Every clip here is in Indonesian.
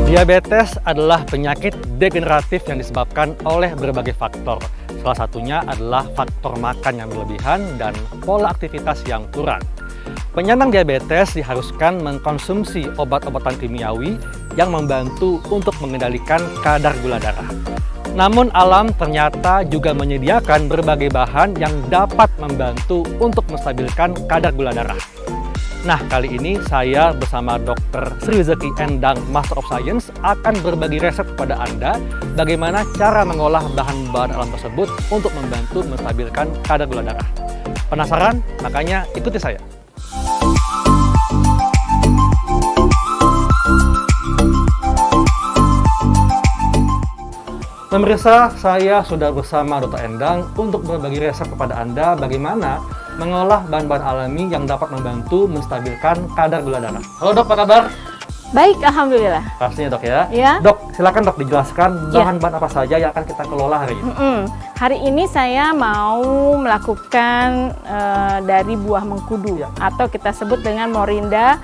Diabetes adalah penyakit degeneratif yang disebabkan oleh berbagai faktor. Salah satunya adalah faktor makan yang berlebihan dan pola aktivitas yang kurang. Penyandang diabetes diharuskan mengkonsumsi obat-obatan kimiawi yang membantu untuk mengendalikan kadar gula darah. Namun alam ternyata juga menyediakan berbagai bahan yang dapat membantu untuk menstabilkan kadar gula darah. Nah, kali ini saya bersama Dr. Sri Zeki Endang, Master of Science, akan berbagi resep kepada Anda bagaimana cara mengolah bahan-bahan alam tersebut untuk membantu menstabilkan kadar gula darah. Penasaran? Makanya ikuti saya. Pemirsa, saya sudah bersama Dr. Endang untuk berbagi resep kepada Anda bagaimana mengolah bahan-bahan alami yang dapat membantu menstabilkan kadar gula darah. Halo dok, apa kabar? Baik, alhamdulillah. Pastinya dok ya. Ya. Dok, silakan dok dijelaskan bahan-bahan apa saja yang akan kita kelola hari ini. Hari ini saya mau melakukan dari buah mengkudu atau kita sebut dengan Morinda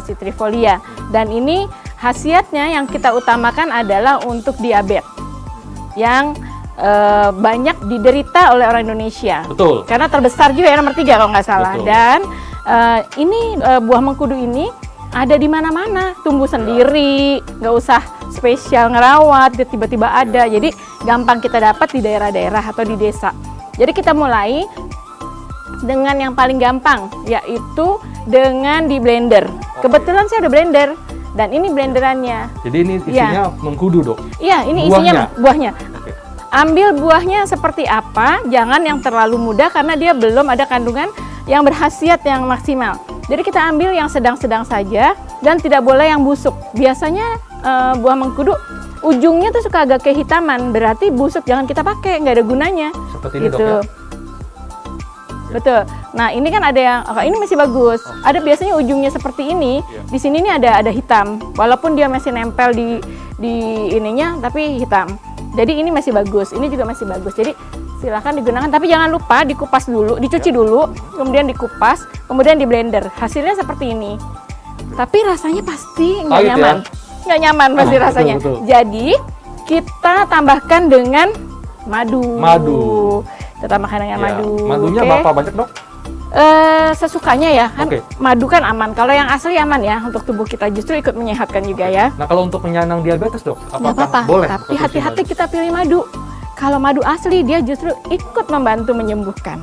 citrifolia. Dan ini khasiatnya yang kita utamakan adalah untuk diabetes yang banyak diderita oleh orang Indonesia. Betul. Karena terbesar juga ya, nomor 3 kalau nggak salah. Betul. Dan ini buah mengkudu ini ada di mana-mana, tumbuh sendiri, nggak usah spesial ngerawat, dia tiba-tiba ada. Jadi gampang kita dapat di daerah-daerah atau di desa. Jadi kita mulai dengan yang paling gampang, yaitu dengan di blender. Kebetulan saya ada blender. Dan ini blenderannya. Jadi ini isinya mengkudu dok? Iya, ini buahnya. isinya buahnya. Oke. Ambil buahnya seperti apa, jangan yang terlalu muda karena dia belum ada kandungan yang berkhasiat yang maksimal. Jadi kita ambil yang sedang-sedang saja dan tidak boleh yang busuk. Biasanya buah mengkudu ujungnya tuh suka agak kehitaman, berarti busuk jangan kita pakai, nggak ada gunanya. Seperti ini gitu. dok ya? Betul. Nah ini kan ada yang, ini masih bagus. Ada biasanya ujungnya seperti ini. Di sini nih ada hitam. Walaupun dia masih nempel di ininya, tapi hitam. Jadi ini masih bagus. Ini juga masih bagus. Jadi silahkan digunakan. Tapi jangan lupa dikupas dulu, dicuci dulu, kemudian dikupas, kemudian di blender. Hasilnya seperti ini. Tapi rasanya pasti nggak nyaman. Nggak nyaman pasti rasanya. Betul. Jadi kita tambahkan dengan madu. Kita tambahkan dengan madu. Madunya berapa banyak dok? Sesukanya ya, kan madu kan aman. Kalau yang asli aman ya untuk tubuh kita, justru ikut menyehatkan juga ya. Nah kalau untuk penyandang diabetes dok, apakah apa-apa, boleh? tapi hati-hati kita pilih madu. Kalau madu asli dia justru ikut membantu menyembuhkan.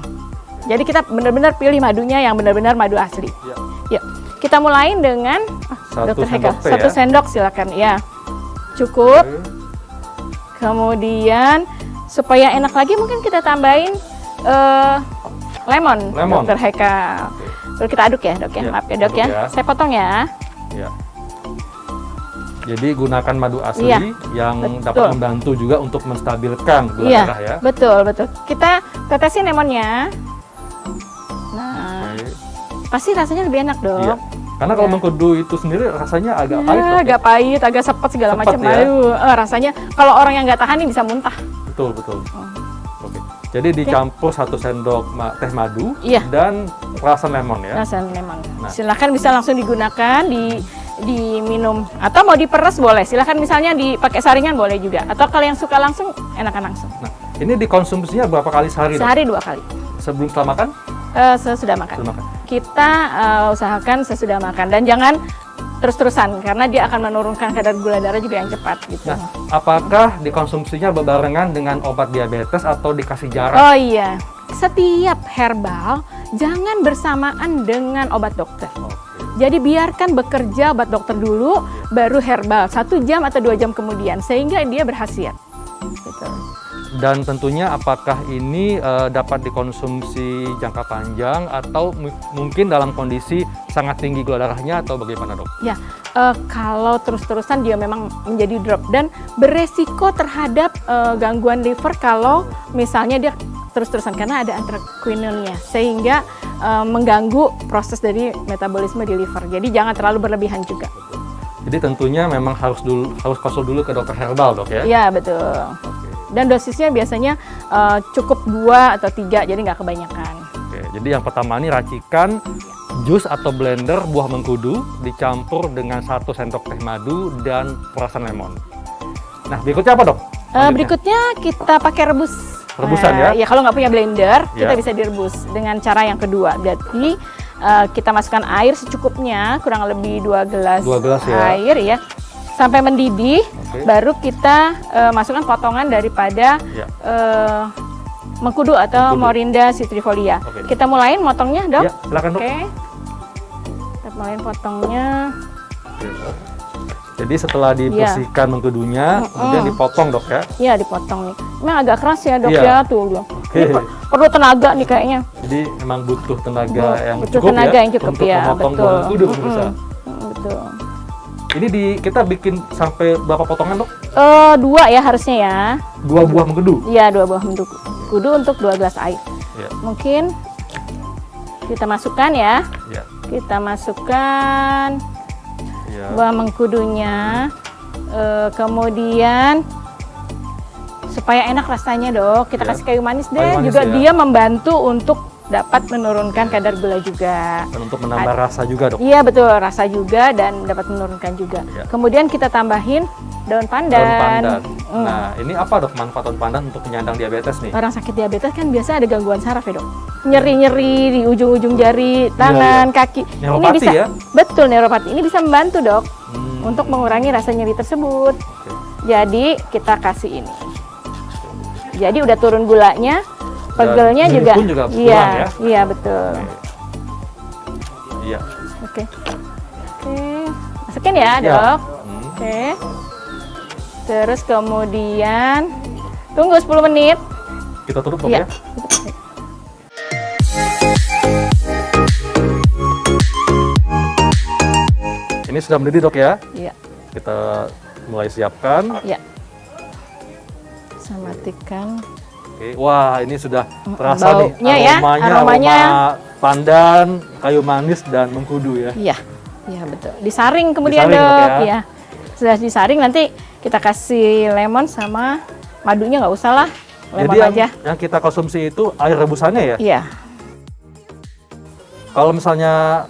Jadi kita benar-benar pilih madunya yang benar-benar madu asli. Yuk, kita mulai dengan Dr. Heka. 1 sendok silakan ya. Cukup. Kemudian supaya enak lagi mungkin kita tambahin lemon. Dr. Heka. Lalu kita aduk ya dok ya, maaf ya dok ya. Saya potong ya. Jadi gunakan madu asli yang dapat membantu juga untuk menstabilkan gula darah ya. Betul. Kita tetesin lemonnya. Nah, pasti rasanya lebih enak dok. Iya. Karena kalau mengkudu itu sendiri rasanya agak pahit. Agak pahit, agak sepet segala macam. Rasanya kalau orang yang nggak tahan ini bisa muntah. Betul. Oke. Jadi dicampur 1 sendok teh madu dan perasan lemon ya. Perasan lemon. Nah. Silahkan bisa langsung digunakan diminum atau mau diperes boleh. Silahkan misalnya dipakai saringan boleh juga. Atau kalau yang suka langsung enakan langsung. Nah, ini dikonsumsinya berapa kali sehari? Sehari 2 kali. Sebelum setelah makan? Sesudah makan. Kita usahakan sesudah makan dan jangan terus-terusan karena dia akan menurunkan kadar gula darah juga yang cepat gitu. Nah, apakah dikonsumsinya berbarengan dengan obat diabetes atau dikasih jarak? Oh iya, setiap herbal jangan bersamaan dengan obat dokter. Jadi biarkan bekerja obat dokter dulu, baru herbal 1 jam atau 2 jam kemudian sehingga dia berkhasiat. Gitu. Dan tentunya apakah ini dapat dikonsumsi jangka panjang atau mungkin dalam kondisi sangat tinggi gula darahnya atau bagaimana dok? Ya, kalau terus-terusan dia memang menjadi drop dan beresiko terhadap gangguan liver kalau misalnya dia terus-terusan karena ada anthraquinonnya sehingga mengganggu proses dari metabolisme di liver. Jadi jangan terlalu berlebihan juga. Jadi tentunya memang harus konsul dulu ke dokter herbal dok ya? Iya betul. Dan dosisnya biasanya cukup 2 atau 3, jadi nggak kebanyakan. Oke, jadi yang pertama ini racikan jus atau blender buah mengkudu dicampur dengan 1 sendok teh madu dan perasan lemon. Nah, berikutnya apa, Dok? Berikutnya kita pakai rebus. Rebusan ya? Ya, kalau nggak punya blender, kita Ya. bisa direbus dengan cara yang kedua. Berarti kita masukkan air secukupnya, kurang lebih 2 gelas, 2 gelas ya. air ya. Sampai mendidih, Oke. baru kita masukkan potongan daripada Ya. mengkudu atau Mengkudu. Morinda citrifolia. Oke. Kita mulain motongnya, Dok. Ya, silakan, Dok. Oke. Kita mulain potongnya. Jadi setelah dibersihkan mengkudunya, kemudian dipotong, Dok ya. Iya, dipotong nih. Memang agak keras ya, Dok Iya. ya, tuh. Dok. Oke. Ini perlu tenaga nih kayaknya. Jadi memang butuh tenaga yang Butuh cukup tenaga ya yang cukup untuk ya, memotong betul. buah mengkudu, pemirsa. Betul. Ini kita bikin sampai berapa potongan, Dok? 2 ya harusnya ya. 2 buah mengkudu. Iya, 2 buah mengkudu untuk 2 gelas air. Ya. Mungkin kita masukkan ya. Ya. Kita masukkan Ya. buah mengkudunya. Kemudian supaya enak rasanya, Dok, kita Ya. kasih kayu manis deh. Kayu manis juga ya. dia membantu untuk dapat menurunkan kadar gula juga. Dan untuk menambah rasa juga, Dok. Iya betul, rasa juga dan dapat menurunkan juga. Ya. Kemudian kita tambahin daun pandan. Daun pandan. Hmm. Nah, ini apa, Dok, manfaat daun pandan untuk penyandang diabetes nih? Orang sakit diabetes kan biasa ada gangguan saraf ya, Dok. Nyeri-nyeri di ujung-ujung jari, tangan, kaki. Neuropati ini bisa, ya? betul neuropati. Ini bisa membantu, Dok, Hmm. untuk mengurangi rasa nyeri tersebut. Oke. Jadi kita kasih ini. Jadi udah turun gulanya, pegelnya nyeri juga. pun juga Iya, kurang ya? iya betul. Iya. Oke. Oke. Masukin ya, Ya. Dok. Hmm. Oke. Terus kemudian tunggu 10 menit. Kita tutup, Dok Iya. ya. Ini sudah mendidih, Dok ya. Iya. Kita mulai siapkan. Iya. Saya matikan. Oke. Wah, ini sudah terasa nih Baunya ya, aromanya. aroma pandan, kayu manis dan mengkudu ya. Iya. Iya, betul. Disaring kemudian, Disaring, Dok, Dok, ya. ya. Sudah disaring nanti kita kasih lemon sama madunya, nggak usah lah. Lemon Jadi aja. yang kita konsumsi itu air rebusannya ya. Iya. Kalau misalnya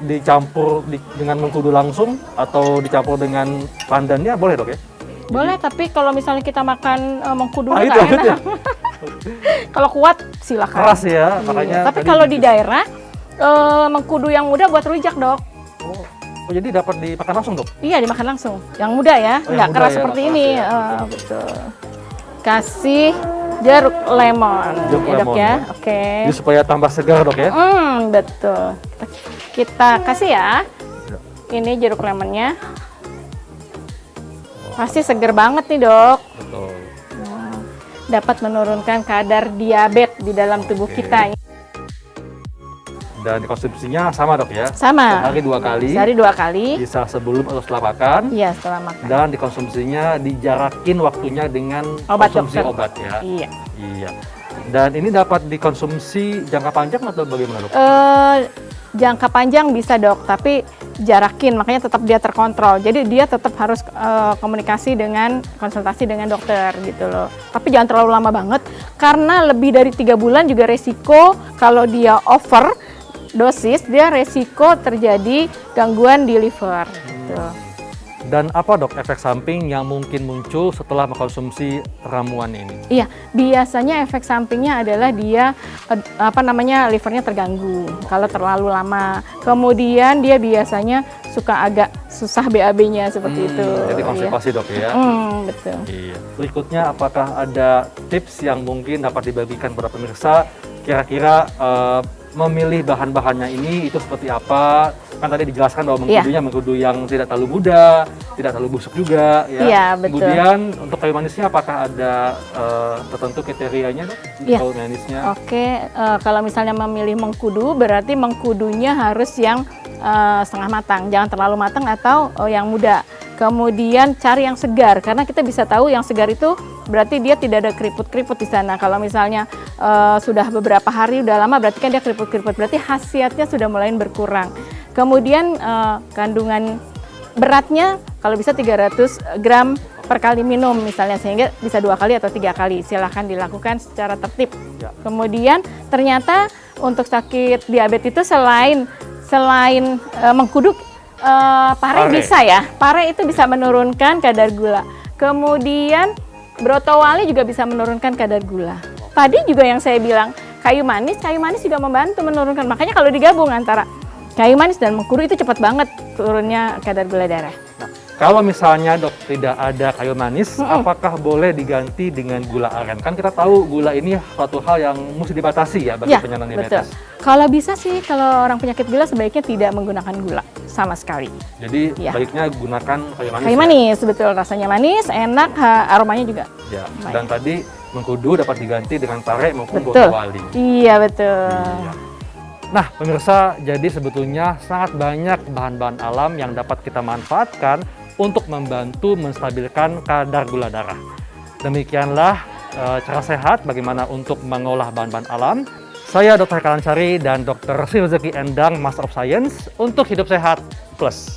dicampur dengan mengkudu langsung atau dicampur dengan pandannya boleh, Dok ya? Boleh, tapi kalau misalnya kita makan mengkudu Ah, nggak itu, enak. itu. Kalau kuat silakan. Keras ya, Iya. makanya Tapi tadi kalau di daerah mengkudu yang muda buat rujak, Dok. Oh, jadi dapat dimakan langsung, Dok? Iya, dimakan langsung. Yang muda ya, Oh, yang nggak muda keras ya, seperti nggak ini. keras ya. Betul. Kasih jeruk lemon, Jeruk ya, Dok lemon, ya. ya. Oke. Jadi supaya tambah segar, Dok ya? Betul. Kita kasih ya. Ya. Ini jeruk lemonnya. Pasti seger banget nih, Dok. Betul. Dapat menurunkan kadar diabetes di dalam tubuh Oke. kita. Dan konsumsinya sama, Dok ya? Sama. Sehari 2 kali. Sehari 2 kali. Bisa sebelum atau setelah makan. Iya, setelah makan. Dan dikonsumsinya dijarakin waktunya dengan Obat konsumsi dokter. obat ya. Iya. Iya. Dan ini dapat dikonsumsi jangka panjang atau bagaimana, Dok? Jangka panjang bisa, Dok, tapi jarakin, makanya tetap dia terkontrol. Jadi dia tetap harus komunikasi dengan konsultasi dengan dokter gitu loh. Tapi jangan terlalu lama banget karena lebih dari 3 bulan juga resiko kalau dia over dosis, dia resiko terjadi gangguan di liver gitu. Dan apa, Dok, efek samping yang mungkin muncul setelah mengkonsumsi ramuan ini? Iya, biasanya efek sampingnya adalah dia livernya terganggu kalau terlalu lama. Kemudian dia biasanya suka agak susah BAB-nya seperti itu. Jadi konstipasi, Dok ya? Betul. Iya. Berikutnya, apakah ada tips yang mungkin dapat dibagikan kepada pemirsa? Kira-kira memilih bahan-bahannya ini itu seperti apa? Kan tadi dijelaskan bahwa mengkudunya mengkudu yang tidak terlalu muda, tidak terlalu busuk juga ya. Iya, betul. Kemudian untuk kayu manisnya apakah ada tertentu kriterianya, Dok? Untuk Iya. kayu manisnya? Oke, kalau misalnya memilih mengkudu berarti mengkudunya harus yang setengah matang, jangan terlalu matang atau yang muda. Kemudian cari yang segar karena kita bisa tahu yang segar itu berarti dia tidak ada keriput-keriput di sana. Kalau misalnya sudah beberapa hari udah lama berarti kan dia keriput-keriput, berarti khasiatnya sudah mulai berkurang. Kemudian kandungan beratnya kalau bisa 300 gram per kali minum misalnya, sehingga bisa 2 kali atau 3 kali. Silahkan dilakukan secara tertib. Ya. Kemudian ternyata untuk sakit diabetes itu selain mengkudu, pare bisa ya. Pare itu bisa menurunkan kadar gula. Kemudian brotowali juga bisa menurunkan kadar gula. Tadi juga yang saya bilang kayu manis juga membantu menurunkan. Makanya kalau digabung antara kayu manis dan mengkudu itu cepat banget turunnya kadar gula darah. Nah, kalau misalnya dok tidak ada kayu manis, apakah boleh diganti dengan gula aren? Kan kita tahu gula ini suatu hal yang mesti dibatasi ya bagi penyandang diabetes. Betul. Kalau bisa sih, kalau orang penyakit gula sebaiknya tidak menggunakan gula sama sekali. Jadi baiknya gunakan kayu manis. Kayu manis, betul, rasanya manis, enak, aromanya juga. Ya. Dan tadi mengkudu dapat diganti dengan pare maupun betul. brotowali. Iya betul. Iya. Nah, pemirsa, jadi sebetulnya sangat banyak bahan-bahan alam yang dapat kita manfaatkan untuk membantu menstabilkan kadar gula darah. Demikianlah cara sehat bagaimana untuk mengolah bahan-bahan alam. Saya Dr. Kalansari dan Dr. Sri Rezeki Endang, Master of Science, untuk Hidup Sehat Plus.